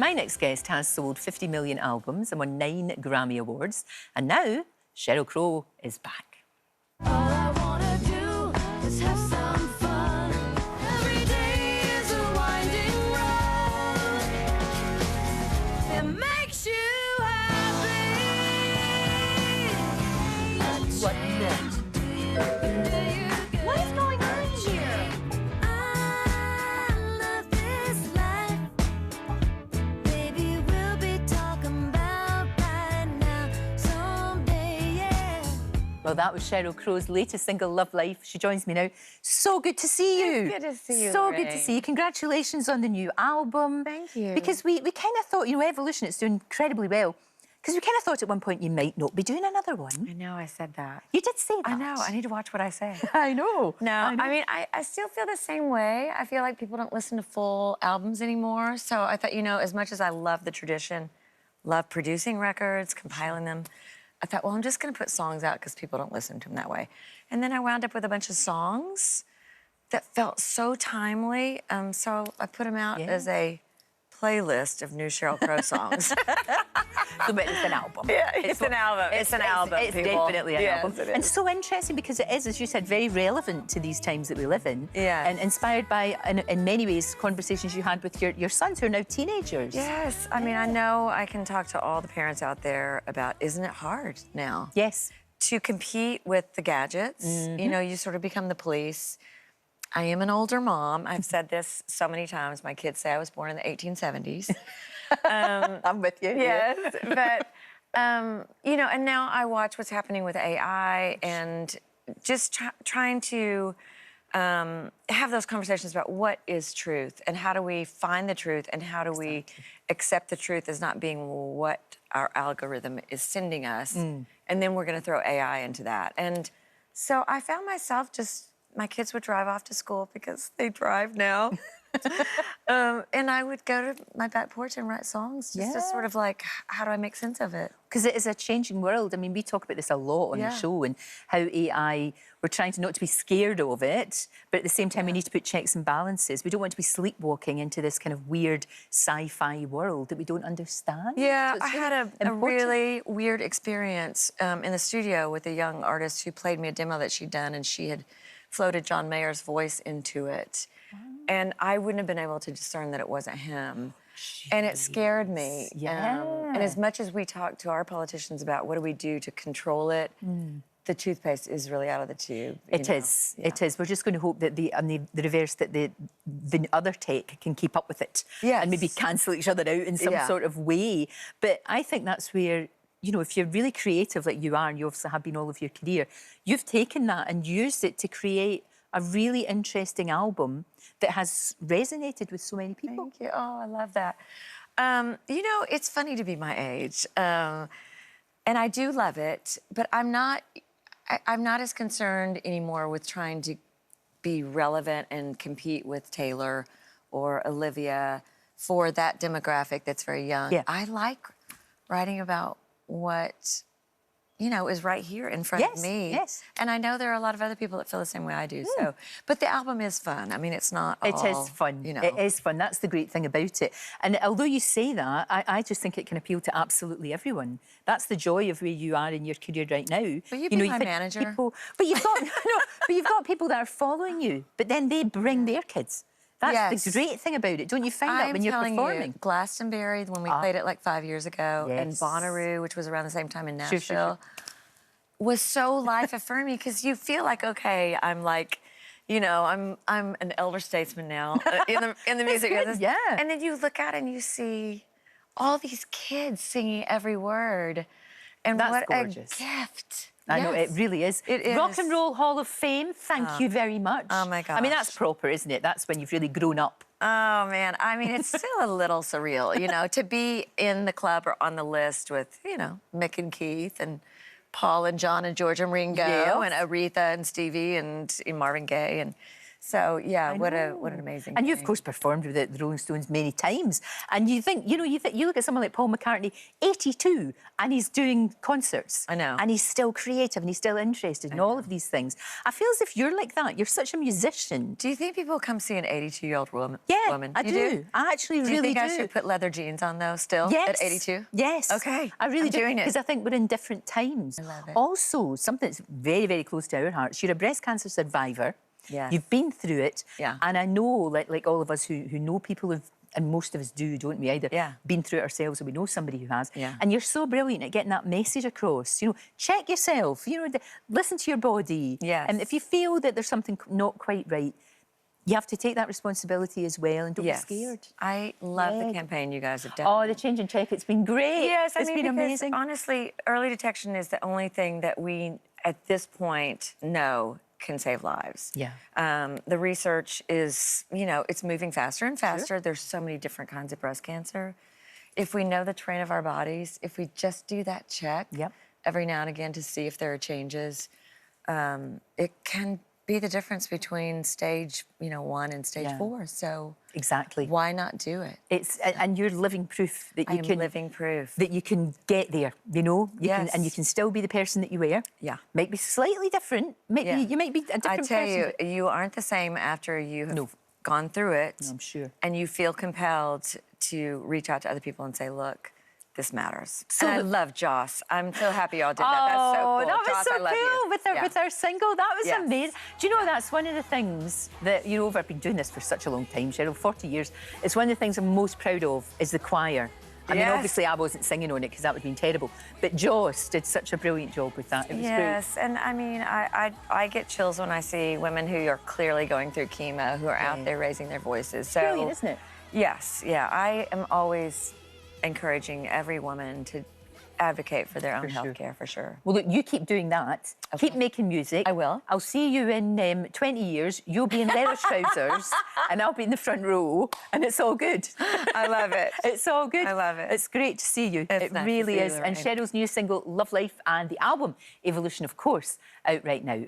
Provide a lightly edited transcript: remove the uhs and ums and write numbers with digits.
My next guest has sold 50 million albums and won 9 Grammy Awards. And now, Sheryl Crow is back. All I wanna do is have some fun. Every day is a winding road. It makes you happy. What next? What is going on here? I love this life. Baby, we'll be talking about right now, someday, yeah. Well, that was Sheryl Crow's latest single, Love Life. She joins me now. So good to see you. It's good to see you, So good to Lorraine. see you. Congratulations on the new album. Thank you. Because we kind of thought, Evolution, it's doing incredibly well. Because we kind of thought at one point you might not be doing another one. I know, I said that. You did say that. I know, I need to watch what I say. I know. No, I know. I mean, I still feel the same way. I feel like people don't listen to full albums anymore. So I thought, as much as I love the tradition, love producing records, compiling them, I thought, well, I'm just going to put songs out because people don't listen to them that way. And then I wound up with a bunch of songs that felt so timely. So I put them out as a playlist of new Sheryl Crow songs. So, but it's an album. Yeah, it's an album. It's an album, It's people. definitely an Yes, album. it is. And so interesting because it is, as you said, very relevant to these times that we live in. Yes. And inspired by, in many ways, conversations you had with your sons who are now teenagers. Yes, I mean, I know I can talk to all the parents out there about, isn't it hard now? Yes. To compete with the gadgets. You sort of become the police. I am an older mom. I've said this so many times. My kids say I was born in the 1870s. I'm with you. Yes, but, and now I watch what's happening with AI and just trying to have those conversations about what is truth and how do we find the truth and how do we accept the truth as not being what our algorithm is sending us. And then we're going to throw AI into that. And so I found myself my kids would drive off to school because they drive now. And I would go to my back porch and write songs just to sort of like, how do I make sense of it? Because it is a changing world. I mean, we talk about this a lot on the show and how AI, we're trying to not to be scared of it, but at the same time, we need to put checks and balances. We don't want to be sleepwalking into this kind of weird sci-fi world that we don't understand. Yeah, So I it's had a important. really weird experience in the studio with a young artist who played me a demo that she'd done, and she had floated John Mayer's voice into it. And I wouldn't have been able to discern that it wasn't him. And it scared me. Yeah. And as much as we talk to our politicians about what do we do to control it, the toothpaste is really out of the tube. It is. We're just going to hope that the reverse, that the other tech can keep up with it. Yes. And maybe cancel each other out in some sort of way. But I think that's where, if you're really creative like you are, and you obviously have been all of your career, you've taken that and used it to create a really interesting album that has resonated with so many people. Thank you. Oh, I love that. It's funny to be my age. And I do love it, but I'm not as concerned anymore with trying to be relevant and compete with Taylor or Olivia for that demographic that's very young. Yeah. I like writing about what, is right here in front of me. Yes. And I know there are a lot of other people that feel the same way I do. So, but the album is fun. I mean, it's not all, It is fun. It is fun. That's the great thing about it. And although you say that, I just think it can appeal to absolutely everyone. That's the joy of where you are in your career right now. But you've been my manager. But you've got but you've got people that are following you. But then they bring their kids. That's the great thing about it. Don't you find that when you're performing? Glastonbury, when we played it like 5 years ago, and Bonnaroo, which was around the same time in Nashville, was so life-affirming because you feel like, okay, I'm like, I'm an elder statesman now in the music business. Yeah. And then you look out and you see all these kids singing every word, and That's what gorgeous. a gift. I know, it really is. It is. Rock and Roll Hall of Fame, thank you very much. Oh, my I mean, gosh. that's proper, isn't it? That's when you've really grown up. Oh, man. I mean, it's still a little surreal, to be in the club or on the list with, Mick and Keith and Paul and John and George and Ringo and Aretha and Stevie and Marvin Gaye. And So yeah, I what know. an amazing And you, of thing. course, performed with the Rolling Stones many times. And you think, you look at someone like Paul McCartney, 82, and he's doing concerts. I know. And he's still creative and he's still interested in all of these things. I feel as if you're like that. You're such a musician. Do you think people come see an 82-year-old woman? Yeah, woman? I You do. I actually Do you really think I do. should put leather jeans on though? Still Yes. at 82? Yes. Okay, I really I'm do. doing it. Because I think we're in different times. I love it. Also, something that's very, very close to our hearts. You're a breast cancer survivor. Yes. You've been through it. Yeah. And I know, like all of us who know people who've, and most of us do, don't we? Either Yeah. been through it ourselves or we know somebody who has. Yeah. And you're so brilliant at getting that message across. Check yourself. Listen to your body. Yes. And if you feel that there's something not quite right, you have to take that responsibility as well and don't Yes. be scared. I love Yeah. the campaign you guys have done. Oh, the change and check, it's been great. Yes, I It's mean, been because amazing. honestly, early detection is the only thing that we, at this point, know can save lives. Yeah. The research is, it's moving faster and faster. There's so many different kinds of breast cancer. If we know the terrain of our bodies, if we just do that check Yep. every now and again to see if there are changes, it can be the difference between stage, 1 and stage Yeah. 4. So Exactly. why not do it? And you're living proof that I you am can living proof. that you can get there. Yes. And you can still be the person that you were. Yeah. Might be slightly different. Yeah. You might be a different I tell person. you, you aren't the same after you have No. gone through it. No, I'm sure. And you feel compelled to reach out to other people and say, look, this matters. So and I the- love Joss. I'm so happy y'all did that. That's so cool. that was Joss, so I love cool you. with Yeah. our single. That was Yes. amazing. Do you know that's one of the things that I've been doing this for such a long time, Sheryl, 40 years. It's one of the things I'm most proud of is the choir. I mean, Yes. obviously I wasn't singing on it because that would have been terrible. But Joss did such a brilliant job with that. It was great. Yes, and I mean, I get chills when I see women who are clearly going through chemo, who are out there raising their voices. So, Brilliant, isn't it? Yes, yeah. I am always encouraging every woman to advocate for their own sure. health care, for sure. Well, look, you keep doing that. Okay. Keep making music. I will. I'll see you in 20 years. You'll be in leather trousers and I'll be in the front row and it's all good. I love it. It's all good. I love it. It's great to see you. It's It nice to really see you, is. And Lorraine. Sheryl's new single, Love Life, and the album, Evolution, of course, out right now.